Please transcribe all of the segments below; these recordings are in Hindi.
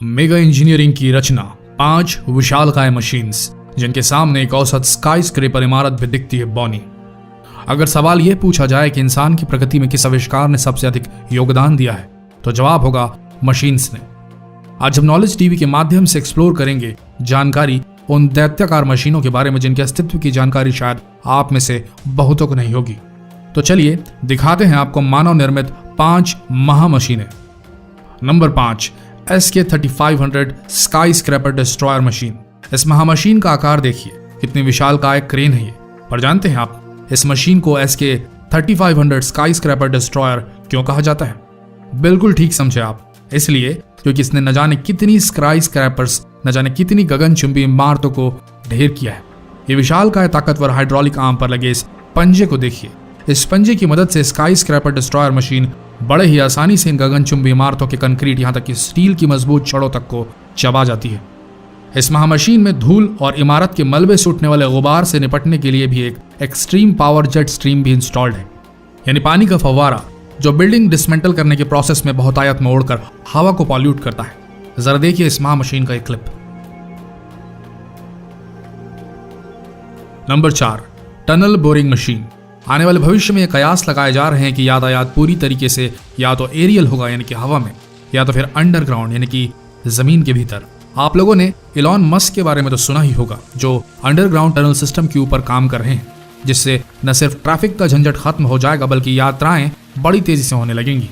मेगा इंजीनियरिंग की रचना 5 विशालकाय मशीन्स जिनके सामने एक औसत स्काई स्क्रेपर इमारत भी दिखती है बौनी। अगर सवाल यह पूछा जाए कि इंसान की प्रगति में किस आविष्कार ने सबसे अधिक योगदान दिया है तो जवाब होगा मशीन्स ने। आज हम नॉलेज टीवी के माध्यम से एक्सप्लोर करेंगे जानकारी उन दैत्याकार मशीनों के बारे में जिनके अस्तित्व की जानकारी शायद आप में से बहुतों को नहीं होगी। तो चलिए दिखाते हैं आपको मानव निर्मित 5 महामशीनें। Number 5, SK3500 skyscraper destroyer machine. इस महामशीन का आकार देखिए, कितनी विशालकाय क्रेन है ये। पर जानते हैं आप इस मशीन को SK3500 स्काई स्क्रैपर डिस्ट्रॉयर क्यों कहा जाता है? बिल्कुल ठीक समझे आप, इसलिए क्योंकि इसने न जाने कितनी स्काई स्क्रैपर्स, न जाने कितनी गगनचुंबी इमारतों को ढेर किया है। ये विशालकाय ताकतवर हाइड्रोलिक आर्म पर लगे इस पंजे को देखिए। इस पंजे की मदद से स्काई स्क्रैपर डिस्ट्रॉयर मशीन बड़े ही आसानी से इन गगनचुंबी इमारतों के कंक्रीट यहां तक कि स्टील की मजबूत छड़ों तक को चबा जाती है। इस महामशीन में धूल और इमारत के मलबे से उठने वाले गुबार से निपटने के लिए भी एक एक्सट्रीम पावर जेट स्ट्रीम भी इंस्टॉल्ड है, यानी पानी का फव्वारा जो बिल्डिंग डिसमेंटल करने के प्रोसेस में बहुतायत में उड़कर हवा को पॉल्यूट करता है। जरा देखिए इस महामशीन का एक clip. Number 4, tunnel boring machine. आने वाले भविष्य में कयास लगाए जा रहे हैं कि यातायात पूरी तरीके से या तो एरियल होगा यानी कि हवा में, या तो फिर अंडरग्राउंड यानी कि जमीन के भीतर। आप लोगों ने इलॉन मस्क के बारे में तो सुना ही होगा, जो अंडरग्राउंड टनल सिस्टम के ऊपर काम कर रहे हैं, जिससे न सिर्फ ट्रैफिक का झंझट खत्म हो जाएगा बल्कि यात्राएं बड़ी तेजी से होने लगेंगी।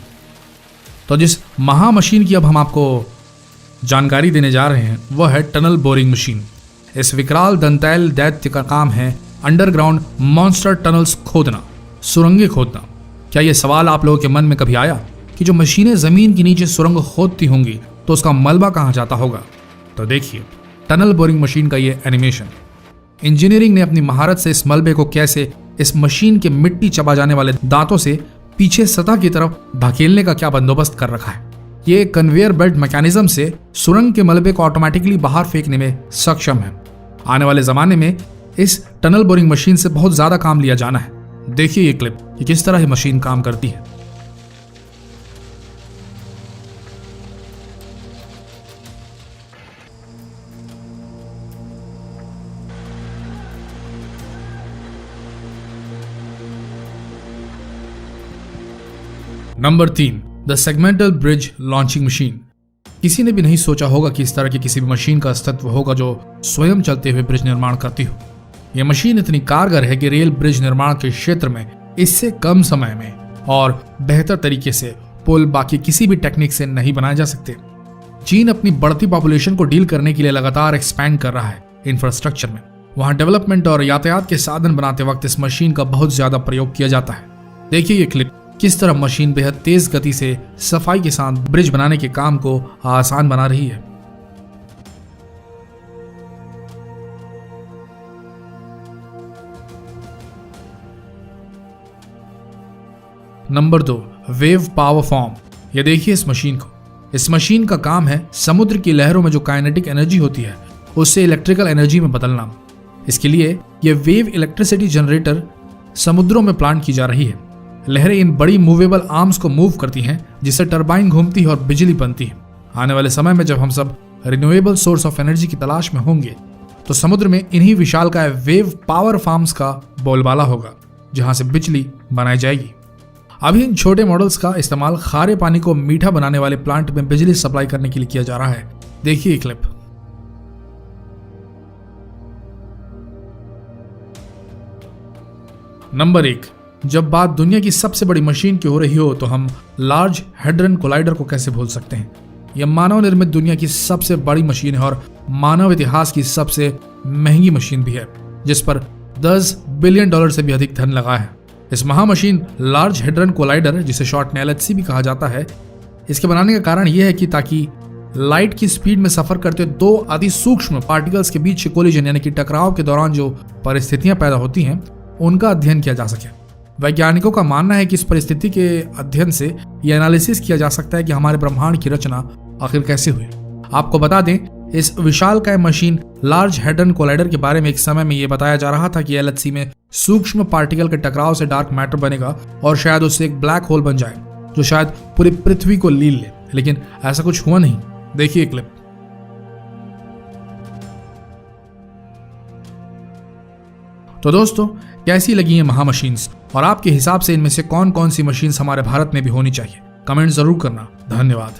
तो जिस महामशीन की अब हम आपको जानकारी देने जा रहे हैं वह है टनल बोरिंग मशीन। इस विकराल दंतैल दैत्य का काम है अंडरग्राउंड मॉन्स्टर टनल्स खोदना, सुरंगें खोदना। क्या यह सवाल आप लोगों के मन में कभी आया कि जो मशीनें जमीन के नीचे सुरंग खोदती होंगी तो उसका मलबा कहां जाता होगा? तो देखिए टनल बोरिंग मशीन का यह एनिमेशन। इंजीनियरिंग ने अपनी महारत से इस मलबे को कैसे इस मशीन के मिट्टी चबा जाने वाले दांतों से पीछे सतह की तरफ धकेलने का क्या बंदोबस्त कर रखा है। ये कन्वेयर बेल्ट मैकेनिज्म से सुरंग के मलबे को ऑटोमेटिकली बाहर फेंकने में सक्षम है। आने वाले जमाने में इस टनल बोरिंग मशीन से बहुत ज्यादा काम लिया जाना है। देखिए ये क्लिप कि किस तरह ये मशीन काम करती है। Number 3, the segmental bridge launching machine. किसी ने भी नहीं सोचा होगा कि इस तरह की किसी भी मशीन का अस्तित्व होगा जो स्वयं चलते हुए ब्रिज निर्माण करती हो। यह मशीन इतनी कारगर है कि रेल ब्रिज निर्माण के क्षेत्र में इससे कम समय में और बेहतर तरीके से पुल बाकी किसी भी टेक्निक से नहीं बनाए जा सकते। चीन अपनी बढ़ती पॉपुलेशन को डील करने के लिए लगातार एक्सपैंड कर रहा है इंफ्रास्ट्रक्चर में। वहां डेवलपमेंट और यातायात के साधन बनाते वक्त इस मशीन का बहुत ज्यादा प्रयोग किया जाता है। देखिए ये क्लिप, किस तरह मशीन बेहद तेज गति से सफाई के साथ ब्रिज बनाने के काम को आसान बना रही है। Number 2, wave power form. यह देखिए इस मशीन को। इस मशीन का काम है समुद्र की लहरों में जो काइनेटिक एनर्जी होती है उससे इलेक्ट्रिकल एनर्जी में बदलना। इसके लिए यह वेव इलेक्ट्रिसिटी जनरेटर समुद्रों में प्लांट की जा रही है। लहरें इन बड़ी मूवेबल आर्म्स को मूव करती हैं जिससे टरबाइन घूमती है और बिजली बनती है। आने वाले समय में जब हम सब रिन्यूएबल सोर्स ऑफ एनर्जी की तलाश में होंगे तो समुद्र में इन्हीं विशालकाय वेव पावर फार्म्स का बोलबाला होगा जहां से बिजली बनाई जाएगी। अभी इन छोटे मॉडल्स का इस्तेमाल खारे पानी को मीठा बनाने वाले प्लांट में बिजली सप्लाई करने के लिए किया जा रहा है। देखिए क्लिप। नंबर 1, जब बात दुनिया की सबसे बड़ी मशीन की हो रही हो तो हम लार्ज हैड्रन कोलाइडर को कैसे भूल सकते हैं। यह मानव निर्मित दुनिया की सबसे बड़ी मशीन है और मानव इतिहास की सबसे महंगी मशीन भी है, जिस पर $10 बिलियन से भी अधिक धन लगा है। इस महामशीन लार्ज हैड्रन कोलाइडर, जिसे शॉर्ट में LHC भी कहा जाता है, इसके बनाने का कारण यह है कि ताकि लाइट की स्पीड में सफर करते 2 अति सूक्ष्म पार्टिकल्स के बीच कोलिजन यानी कि टकराव के दौरान जो परिस्थितियां पैदा होती हैं उनका अध्ययन किया जा सके। वैज्ञानिकों का मानना है कि इस परिस्थिति के अध्ययन से यह एनालिसिस किया जा सकता है कि हमारे ब्रह्मांड की रचना आखिर कैसे हुई। आपको बता दें, इस विशालकाय मशीन लार्ज हैड्रन कोलाइडर के बारे में एक समय में यह बताया जा रहा था कि LHC में सूक्ष्म पार्टिकल के टकराव से डार्क मैटर बनेगा और शायद उससे एक ब्लैक होल बन जाए जो शायद पूरी पृथ्वी को लील ले, लेकिन ऐसा कुछ हुआ नहीं। देखिए क्लिप। तो दोस्तों, कैसी लगी ये महामशीन्स और आपके हिसाब से इनमें से कौन कौन सी मशीन्स हमारे भारत में भी होनी चाहिए? कमेंट जरूर करना। धन्यवाद।